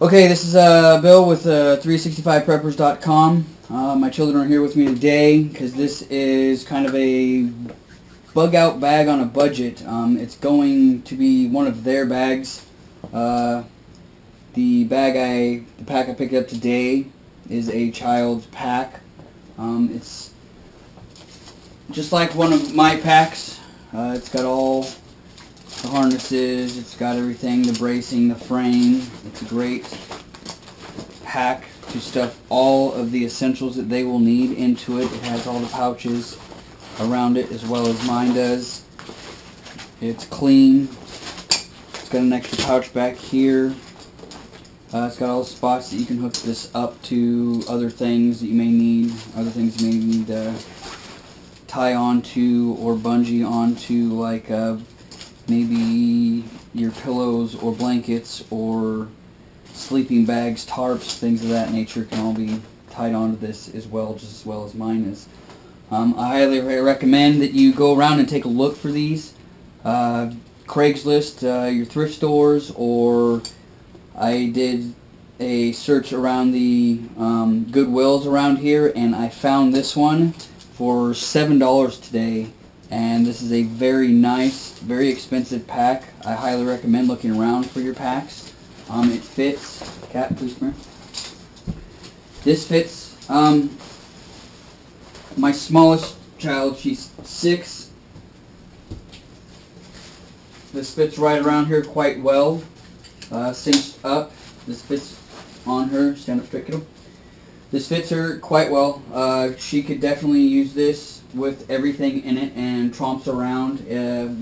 Okay, this is Bill with 365preppers.com. My children are here with me today because this is kind of a bug out bag on a budget. It's going to be one of their bags. The pack I picked up today is a child's pack. It's just like one of my packs. It's got all the harnesses, it's got everything, the bracing, the frame. It's a great pack to stuff all of the essentials that they will need into it. It has all the pouches around it as well as mine does. It's clean. It's got an extra pouch back here. It's got all the spots that you can hook this up to other things that you may need, to tie onto or bungee onto, like maybe your pillows or blankets or sleeping bags, tarps, things of that nature can all be tied onto this as well, just as well as mine is. I highly recommend that you go around and take a look for these. Craigslist, your thrift stores, or I did a search around the Goodwills around here, and I found this one for $7 today. And this is a very nice, very expensive pack. I highly recommend looking around for your packs. It fits. Cat, please come here. This fits my smallest child. She's 6. This fits right around here quite well. Cinched up. This fits on her. Stand up straight, kiddo. This fits her quite well. She could definitely use this with everything in it and tromps around.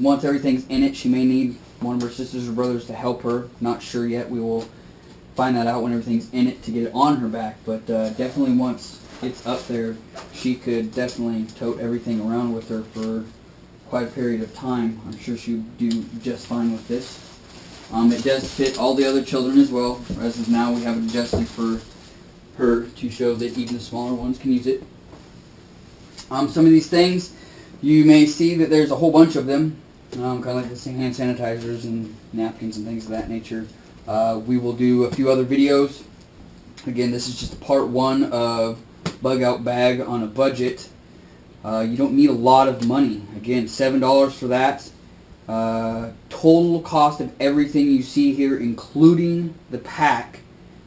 Once everything's in it, she may need one of her sisters or brothers to help her. Not sure yet. We will find that out when everything's in it to get it on her back. But definitely once it's up there, she could definitely tote everything around with her for quite a period of time. I'm sure she would do just fine with this. It does fit all the other children as well. As of now, we have it adjusted for her to show that even the smaller ones can use it. Some of these things, you may see that there's a whole bunch of them, kind of like the hand sanitizers and napkins and things of that nature. We will do a few other videos. Again, this is just part one of Bug Out Bag on a budget. You don't need a lot of money. Again, $7 for that. Total cost of everything you see here, including the pack,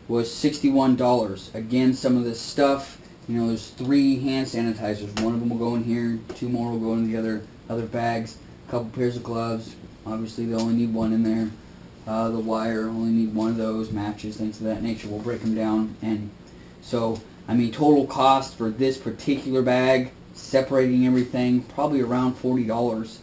was $61. Again, some of this stuff, you know, there's 3 hand sanitizers. One of them will go in here, 2 more will go in the other bags. A couple pairs of gloves. Obviously, they only need 1 in there. The wire, only need 1 of those. Matches, things of that nature. We'll break them down. And so, I mean, total cost for this particular bag, separating everything, probably around $40.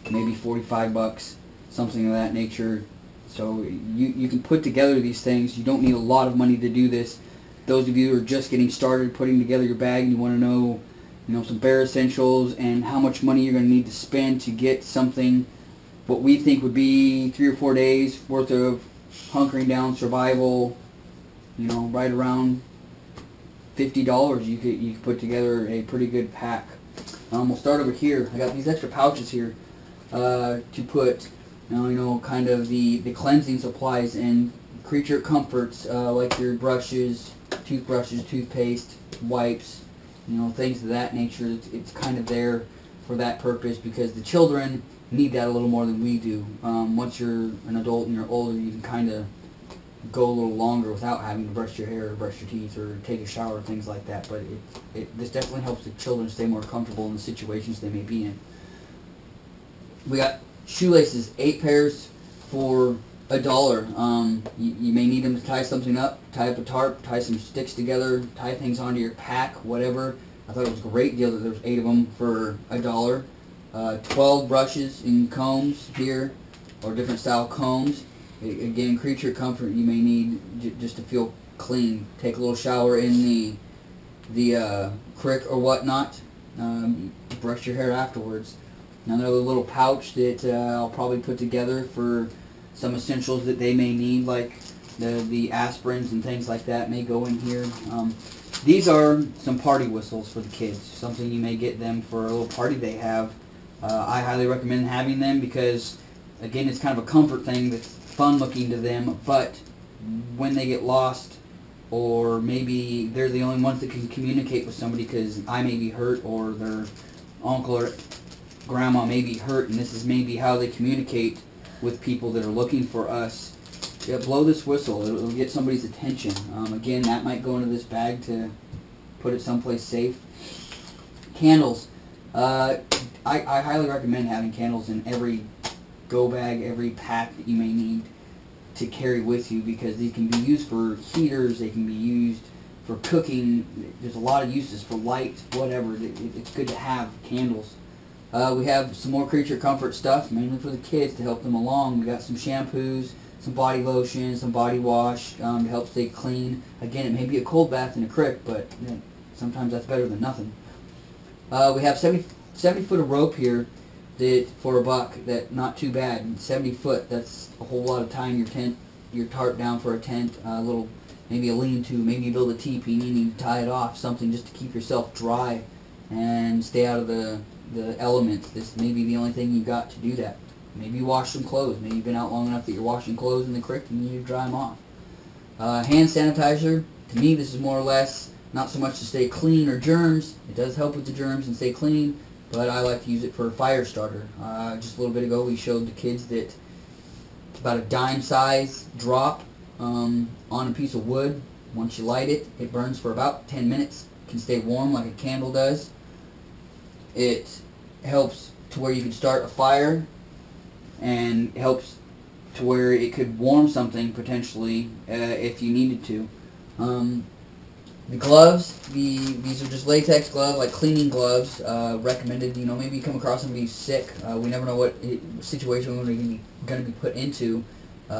Maybe 45 bucks, something of that nature. So you can put together these things. You don't need a lot of money to do this. Those of you who are just getting started putting together your bag and you want to know, some bare essentials and how much money you're going to need to spend to get something, what we think would be 3 or 4 days worth of hunkering down survival, right around $50. You could put together a pretty good pack. We'll start over here. I got these extra pouches here to put, kind of the cleansing supplies and creature comforts, like your brushes, toothbrushes, toothpaste, wipes, things of that nature. It's kind of there for that purpose because the children need that a little more than we do. Once you're an adult and you're older, you can kind of go a little longer without having to brush your hair or brush your teeth or take a shower, things like that. But this definitely helps the children stay more comfortable in the situations they may be in. We got shoelaces, 8 pairs for $1. You may need them to tie something up, tie up a tarp, tie some sticks together, tie things onto your pack, whatever. I thought it was a great deal that there was 8 of them for $1. 12 brushes and combs here, or different style combs. Again, creature comfort you may need just to feel clean. Take a little shower in the creek or whatnot. Brush your hair afterwards. Another little pouch that I'll probably put together for some essentials that they may need, like the aspirins and things like that may go in here. These are some party whistles for the kids. Something you may get them for a little party they have. I highly recommend having them because, again, it's kind of a comfort thing that's fun looking to them, but when they get lost, or maybe they're the only ones that can communicate with somebody because I may be hurt, or their uncle or grandma may be hurt, and this is maybe how they communicate with people that are looking for us. Yeah, blow this whistle. It'll get somebody's attention. Again, that might go into this bag to put it someplace safe. Candles. I highly recommend having candles in every go bag, every pack that you may need to carry with you, because these can be used for heaters, they can be used for cooking. There's a lot of uses for light, whatever. It's good to have candles. We have some more creature comfort stuff, mainly for the kids to help them along. We got some shampoos, some body lotion, some body wash to help stay clean. Again, it may be a cold bath in a creek, but sometimes that's better than nothing. We have 70 foot of rope here that for $1, that not too bad. And 70 foot, that's a whole lot of tying your tarp down for a tent, maybe a lean-to, maybe you build a teepee and you need to tie it off, something just to keep yourself dry and stay out of the elements. This may be the only thing you got to do that. Maybe you wash some clothes. Maybe you've been out long enough that you're washing clothes in the creek and you need to dry them off. Hand sanitizer, to me this is more or less not so much to stay clean or germs. It does help with the germs and stay clean, but I like to use it for a fire starter. Just a little bit ago we showed the kids that it's about a dime size drop on a piece of wood. Once you light it, it burns for about 10 minutes. It can stay warm like a candle does. It helps to where you can start a fire, and helps to where it could warm something potentially if you needed to. The gloves, these are just latex gloves, like cleaning gloves, recommended. Maybe you come across somebody who's sick. We never know what situation we're going to be put into.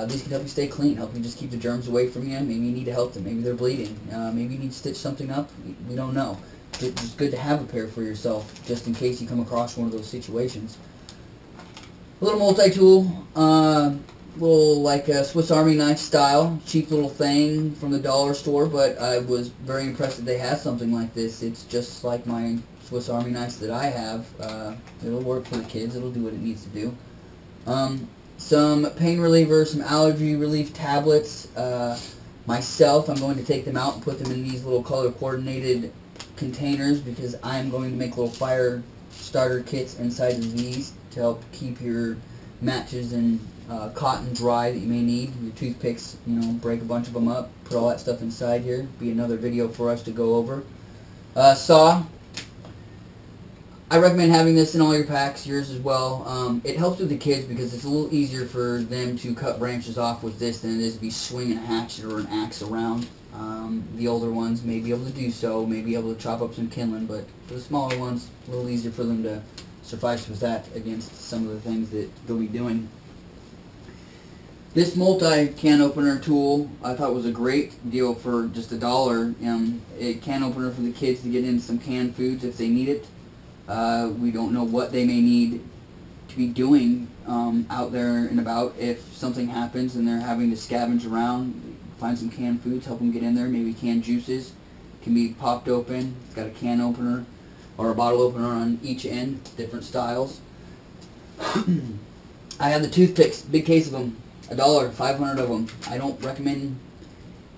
These can help you stay clean, help you just keep the germs away from you. Maybe you need to help them. Maybe they're bleeding. Maybe you need to stitch something up. We don't know. It's good to have a pair for yourself, just in case you come across one of those situations. A little multi-tool, little like a Swiss Army knife style, cheap little thing from the dollar store, but I was very impressed that they had something like this. It's just like my Swiss Army knives that I have. It'll work for the kids. It'll do what it needs to do. Some pain relievers, some allergy relief tablets. Myself, I'm going to take them out and put them in these little color-coordinated containers, because I'm going to make little fire starter kits inside of these to help keep your matches and cotton dry that you may need. Your toothpicks, break a bunch of them up, put all that stuff inside here. Be another video for us to go over. Saw. I recommend having this in all your packs, yours as well. It helps with the kids because it's a little easier for them to cut branches off with this than it is to be swinging a hatchet or an axe around. The older ones may be able to do so, may be able to chop up some kindling, but for the smaller ones, a little easier for them to suffice with that against some of the things that they'll be doing. This multi-can opener tool I thought was a great deal for just $1. A can opener for the kids to get in some canned foods if they need it. We don't know what they may need to be doing out there and about. If something happens and they're having to scavenge around, find some canned foods, help them get in there. Maybe canned juices can be popped open. It's got a can opener or a bottle opener on each end, different styles. I have the toothpicks, big case of them, $1, 500 of them. I don't recommend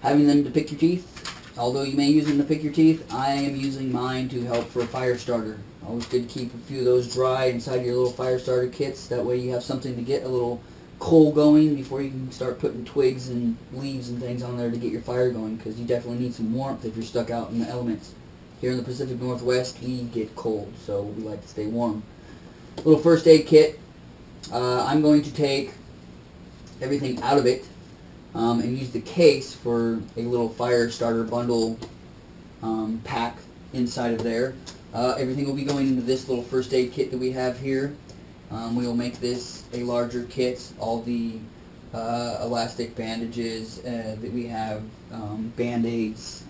having them to pick your teeth. Although you may use them to pick your teeth, I am using mine to help for a fire starter. Always good to keep a few of those dry inside your little fire starter kits. That way you have something to get a little coal going before you can start putting twigs and leaves and things on there to get your fire going, because you definitely need some warmth if you're stuck out in the elements. Here in the Pacific Northwest, we get cold, so we like to stay warm. Little first aid kit. I'm going to take everything out of it and use the case for a little fire starter bundle pack inside of there. Everything will be going into this little first aid kit that we have here. We will make this a larger kit. All the elastic bandages that we have, Band-Aids,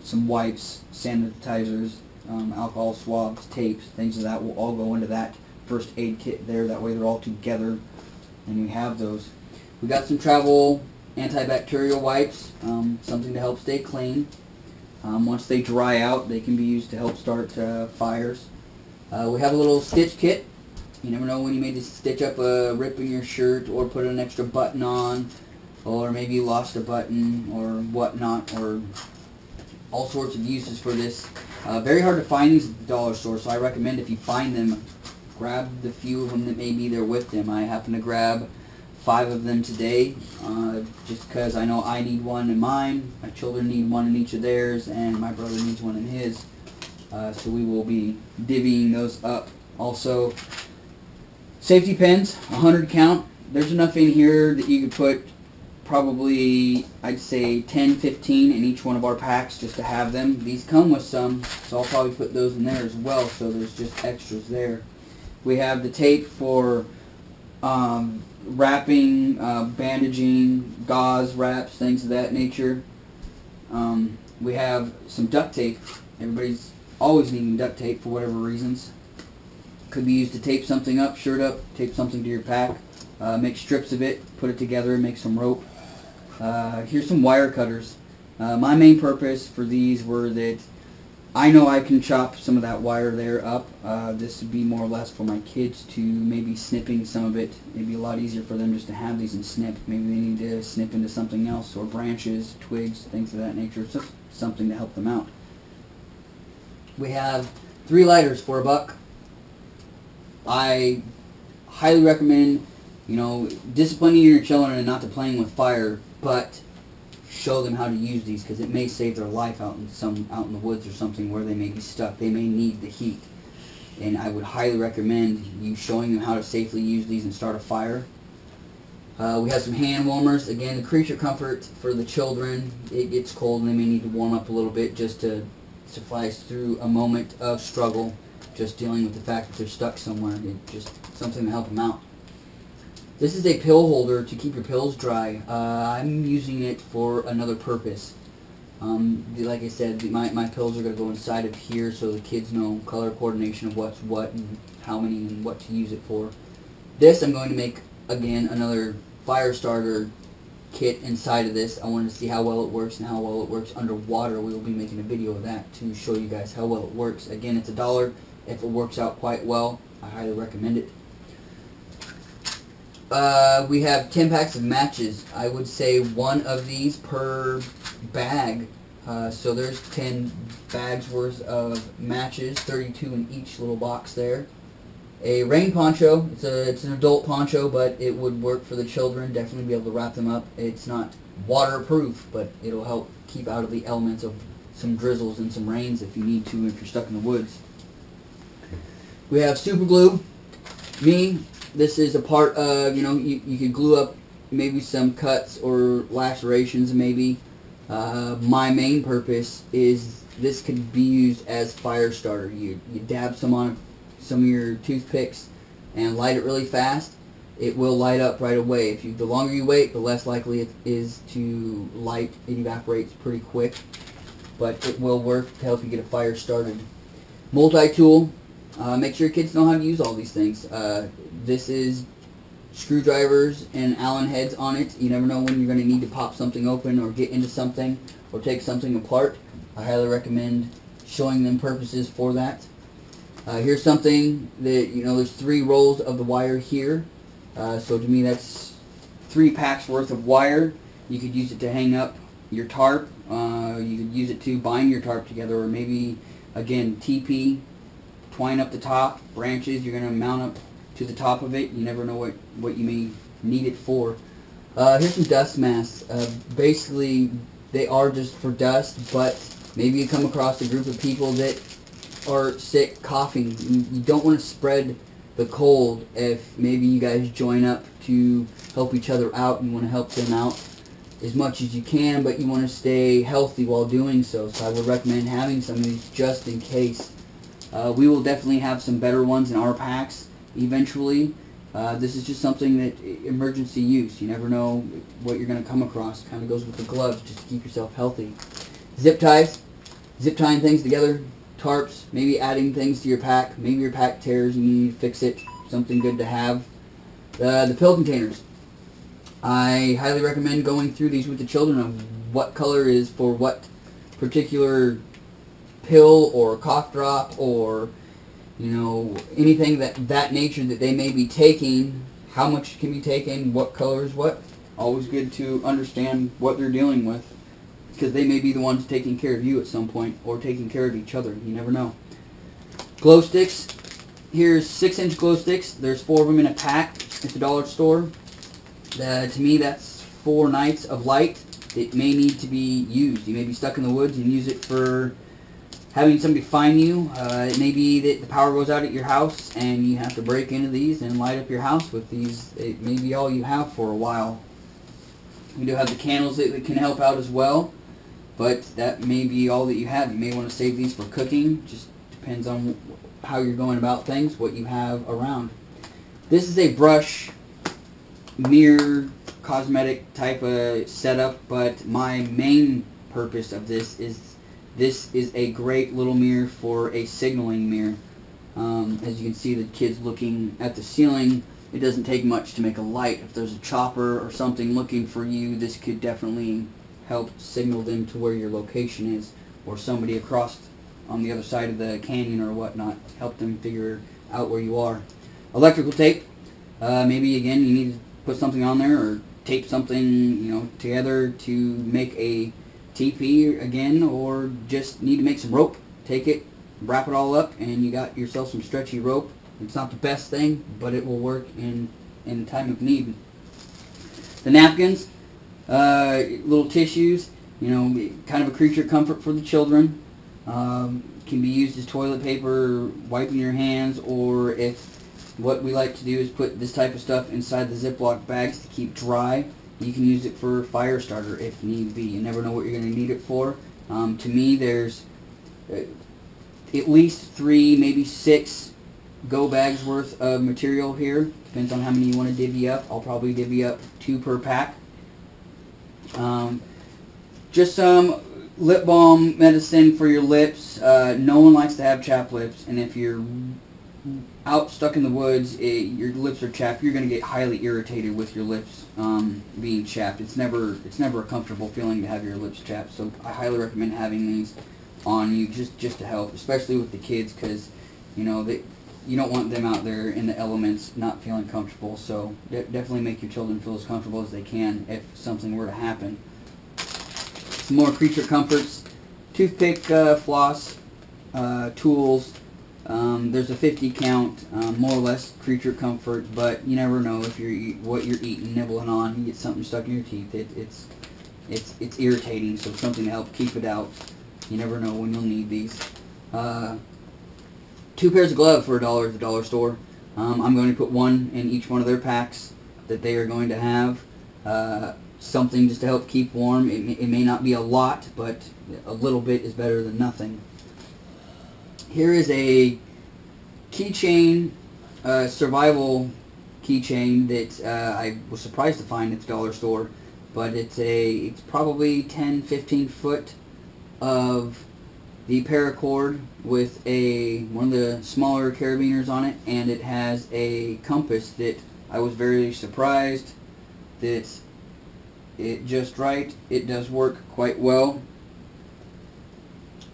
some wipes, sanitizers, alcohol swabs, tapes, things of that will all go into that first aid kit there. That way they're all together and we have those. We got some travel antibacterial wipes, something to help stay clean. Once they dry out, they can be used to help start fires. We have a little stitch kit. You never know when you may just stitch up a rip in your shirt or put an extra button on. or maybe you lost a button or whatnot, or all sorts of uses for this. Very hard to find these at the dollar store, so I recommend if you find them, grab the few of them that may be there with them. I happen to grab 5 of them today, just because I know I need one in mine, my children need one in each of theirs, and my brother needs one in his. So we will be divvying those up. Also, safety pins, 100 count. There's enough in here that you could put probably, I'd say 10, 15 in each one of our packs just to have them. These come with some, so I'll probably put those in there as well, so there's just extras there. We have the tape for wrapping, bandaging, gauze wraps, things of that nature. We have some duct tape. Everybody's always needing duct tape for whatever reasons. Could be used to tape something up, shirt up, tape something to your pack, make strips of it, put it together, make some rope. Here's some wire cutters. My main purpose for these were that I know I can chop some of that wire there up. This would be more or less for my kids to maybe snipping some of it. It'd be a lot easier for them just to have these and snip. Maybe they need to snip into something else, or branches, twigs, things of that nature. It's just something to help them out. We have 3 lighters for $1. I highly recommend, disciplining your children and not to playing with fire, but show them how to use these, because it may save their life out in the woods or something where they may be stuck. They may need the heat, and I would highly recommend you showing them how to safely use these and start a fire. We have some hand warmers. Again, the creature comfort for the children. It gets cold and they may need to warm up a little bit just to suffice through a moment of struggle, just dealing with the fact that they're stuck somewhere. It's just something to help them out. This is a pill holder to keep your pills dry. I'm using it for another purpose. Like I said, my pills are going to go inside of here so the kids know color coordination of what's what and how many and what to use it for. This I'm going to make, again, another fire starter kit inside of this. I wanted to see how well it works and how well it works underwater. We will be making a video of that to show you guys how well it works. Again, it's $1. If it works out quite well, I highly recommend it. We have 10 packs of matches. I would say 1 of these per bag. So there's 10 bags worth of matches, 32 in each little box there. A rain poncho. It's an adult poncho, but it would work for the children. Definitely be able to wrap them up. It's not waterproof, but it'll help keep out of the elements of some drizzles and some rains if you need to, if you're stuck in the woods. We have super glue. This is a part of, you could glue up maybe some cuts or lacerations maybe. My main purpose is this could be used as fire starter. You dab some on some of your toothpicks and light it really fast. It will light up right away. The longer you wait, the less likely it is to light. It evaporates pretty quick, but it will work to help you get a fire started. Multi-tool. Make sure your kids know how to use all these things. This is screwdrivers and Allen heads on it. You never know when you're going to need to pop something open or get into something or take something apart. I highly recommend showing them purposes for that. Here's something that, there's 3 rolls of the wire here. So to me that's 3 packs worth of wire. You could use it to hang up your tarp. You could use it to bind your tarp together, or maybe, again, TP. Twine up the top, branches, you're going to mount up to the top of it. You never know what you may need it for. Here's some dust masks. Basically, they are just for dust, but maybe you come across a group of people that are sick, coughing. You don't want to spread the cold. If maybe you guys join up to help each other out, and you want to help them out as much as you can, but you want to stay healthy while doing so. So I would recommend having some of these just in case. We will definitely have some better ones in our packs eventually. This is just something that emergency use. You never know what you're going to come across. Kind of goes with the gloves, just to keep yourself healthy. Zip ties. Zip tying things together. Tarps. Maybe adding things to your pack. Maybe your pack tears and you need to fix it. Something good to have. The pill containers. I highly recommend going through these with the children of what color is for what particular pill or cough drop, or anything that nature that they may be taking, how much can be taken, what color is what. Always good to understand what they're dealing with, because they may be the ones taking care of you at some point, or taking care of each other. You never know. Glow sticks. Here's 6-inch glow sticks. There's 4 of them in a pack at the dollar store. To me, that's 4 nights of light. It may need to be used. You may be stuck in the woods and use it for having somebody find you. It may be that the power goes out at your house and you have to break into these and light up your house with these. It may be all you have for a while. We do have the candles that can help out as well, but that may be all that you have. You may want to save these for cooking. Just depends on how you're going about things, what you have around. This is a brush mirror cosmetic type of setup, but my main purpose of this is a great little mirror for a signaling mirror. As you can see, the kid's looking at the ceiling. It doesn't take much to make a light. If there's a chopper or something looking for you, this could definitely help signal them to where your location is, or somebody across on the other side of the canyon or whatnot. Help them figure out where you are. Electrical tape. Maybe again you need to put something on there, or tape something together to make a teepee again, or just need to make some rope. Take it, wrap it all up, and you got yourself some stretchy rope. It's not the best thing, but it will work in time of need. The napkins, little tissues, kind of a creature comfort for the children. Can be used as toilet paper, wiping your hands, or if what we like to do is put this type of stuff inside the Ziploc bags to keep dry. You can use it for fire starter if need be. You never know what you're going to need it for. To me, there's at least 3, maybe 6 go bags worth of material here. Depends on how many you want to divvy up. I'll probably divvy up 2 per pack. Just some lip balm medicine for your lips. No one likes to have chapped lips, and if you're out stuck in the woods, your lips are chapped, you're going to get highly irritated with your lips being chapped. It's never a comfortable feeling to have your lips chapped. So I highly recommend having these on you just to help, especially with the kids, because you don't want them out there in the elements not feeling comfortable. So definitely make your children feel as comfortable as they can if something were to happen. Some more creature comforts: toothpick, floss, tools. There's a 50 count, more or less creature comfort, but you never know if what you're eating, nibbling on, you get something stuck in your teeth. It's irritating, so something to help keep it out. You never know when you'll need these. 2 pairs of gloves for $1 at the dollar store. I'm going to put 1 in each one of their packs that they are going to have. Something just to help keep warm. It may not be a lot, but a little bit is better than nothing. Here is a keychain, survival keychain that I was surprised to find at the dollar store, but it's probably 10-15 foot of the paracord with one of the smaller carabiners on it, and it has a compass that I was very surprised that it just right. It does work quite well.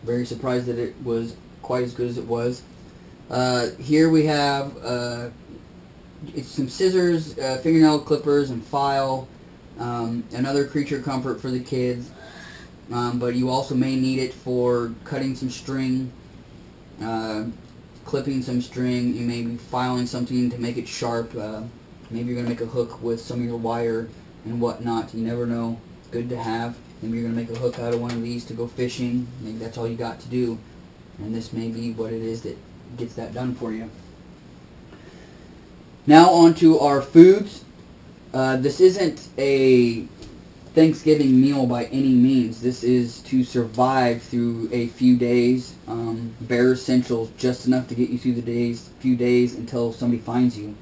Very surprised that it was quite as good as it was. Here we have it's some scissors, fingernail clippers, and file. Another creature comfort for the kids, but you also may need it for cutting some string, clipping some string. You may be filing something to make it sharp. Maybe you're going to make a hook with some of your wire and whatnot. You never know. It's good to have. Maybe you're going to make a hook out of one of these to go fishing. Maybe that's all you got to do. And this may be what it is that gets that done for you. Now on to our foods. This isn't a Thanksgiving meal by any means. This is to survive through a few days. Bare essentials, just enough to get you through the few days until somebody finds you.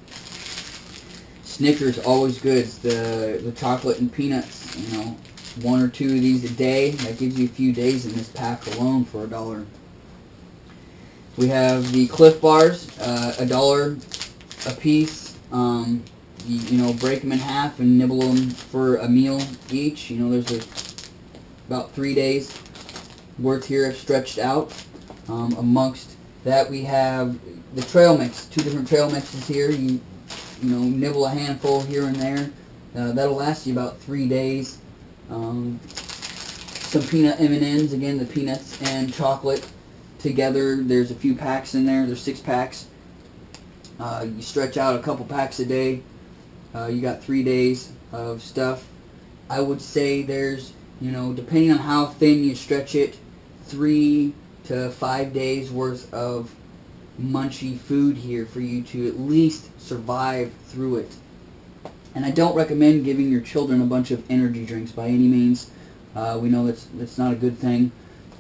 Snickers, always good. The chocolate and peanuts, 1 or 2 of these a day. That gives you a few days in this pack alone for $1. We have the Cliff Bars, $1 a piece. Break them in half and nibble them for a meal each. There's about 3 days worth here stretched out. Amongst that, we have the trail mix. 2 different trail mixes here. You nibble a handful here and there. That'll last you about 3 days. Some peanut M&Ms, again the peanuts and chocolate together. There's a few packs in there. There's 6 packs. You stretch out a couple packs a day. You got 3 days of stuff. I would say there's, depending on how thin you stretch it, 3 to 5 days worth of munchy food here for you to at least survive through it. And I don't recommend giving your children a bunch of energy drinks by any means. We know that's not a good thing,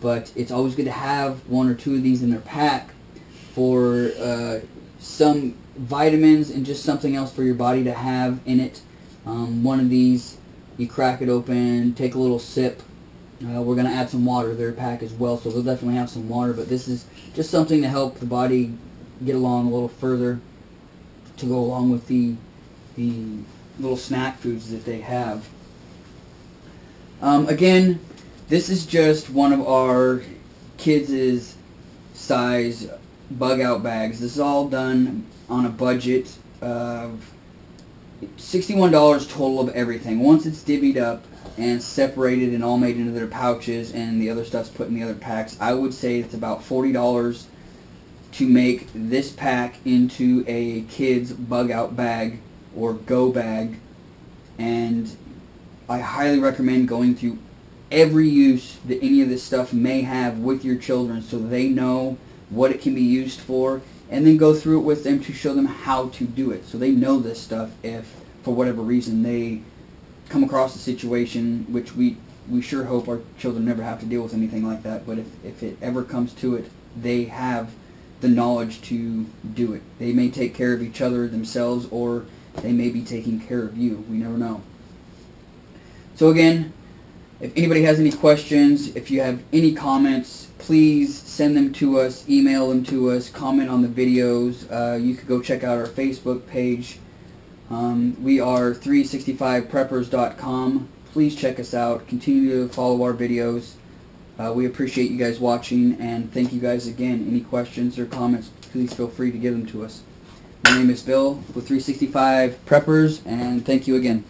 but it's always good to have 1 or 2 of these in their pack for some vitamins and just something else for your body to have in it. One of these, you crack it open, take a little sip. We're going to add some water to their pack as well, so they'll definitely have some water, but this is just something to help the body get along a little further, to go along with the little snack foods that they have. Again, this is just one of our kids' size BugOut bags. This is all done on a budget of $61 total of everything. Once it's divvied up and separated and all made into their pouches and the other stuff's put in the other packs, I would say it's about $40 to make this pack into a kid's BugOut bag or go bag. And I highly recommend going through every use that any of this stuff may have with your children so they know what it can be used for, and then go through it with them to show them how to do it so they know this stuff if for whatever reason they come across a situation, which we sure hope our children never have to deal with anything like that, but if it ever comes to it, they have the knowledge to do it. They may take care of each other themselves, or they may be taking care of you. We never know. So again, if anybody has any questions, if you have any comments, please send them to us, email them to us, comment on the videos. You could go check out our Facebook page. We are 365preppers.com. Please check us out. Continue to follow our videos. We appreciate you guys watching, and thank you guys again. Any questions or comments, please feel free to give them to us. My name is Bill with 365 Preppers, and thank you again.